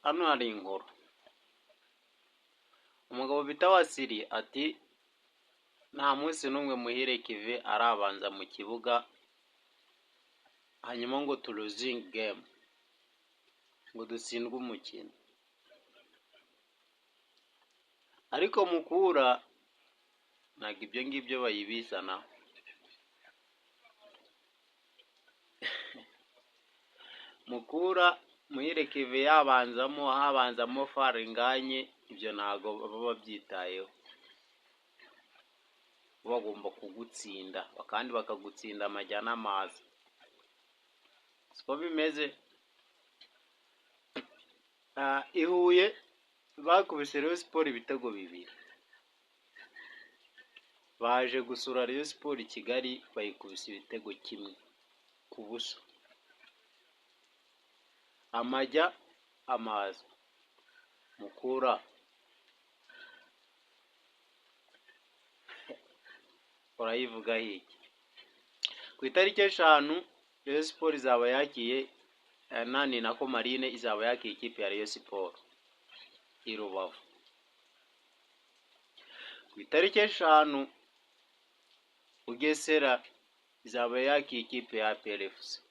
hano hari inkuru. Umugabo bita Wasiri ati nta munsi n'umwe Muhire Kevin arabanza mu kibuga hanyuma ngo to losing game, ngo dutsindwe umukino. Ariko Mukura ntabwo ibyo ngibyo bayibizana. Mukura Muhire Kevin habanzamo Faringanye, ibyo ntabwo baba babyitayeho. Bagomba kugutsinda kandi bakagutsinda amajya n'amazi. Siko bimeze. I Huye bakubise Rayon Sport ibitego 2. Baje gusura Rayon Sport i Kigali bayikubise ibitego 1-0. Amajya amazi. Mukura urayivuga hiki? Ku itariki 5 Rayon Sport izaba yakiye nako Marine izaba yakiye ikipe ya Rayon Sport i Rubavu. Ku itariki 5 Bugesera izaba yakiye ikipe ya PLFC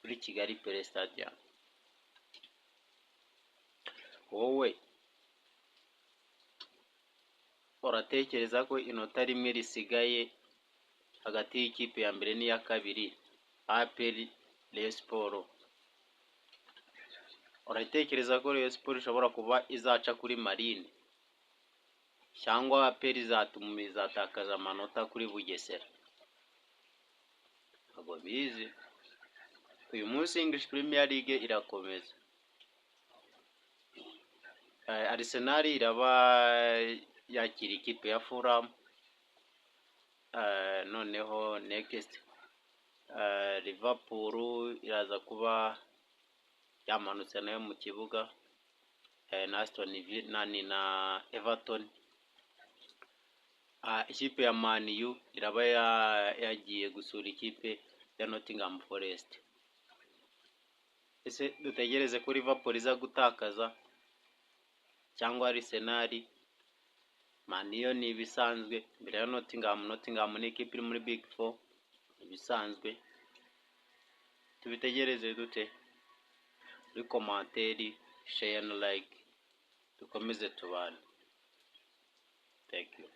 kuri Kigali Pele Stadium. Wowe uratekereza ko inota rimwe risigaye hagati y'ikipe ya mbere n'iya kabiri APR Rayon Sport, uratekereza ko Rayon Sport ishobora kuba izaca kuri Marine cyangwa APR izatakaza amanota kuri Bugesera? Ntabwo bizi. Uyu munsi English Premier League irakomeza. Arsenal iraba yakira ikipe ya Fulham. Noneho next Liverpool iraza kuba yamanutse nayo mu kibuga na Aston Villa na Everton. Ikipe ya Man U iraba yagiye gusura ikipe ya Nottingham Forest. Ese dutegereze ko Liverpool iza gutakaza cyangwa Arsenal? Man U ni ibisanzwe mbere ya Nottingham ni ikipe iri muri Big 4 ibisanzwe. Tubitegereze dute? Muri commentaire, share and like, dukomeze tubane. Thank you.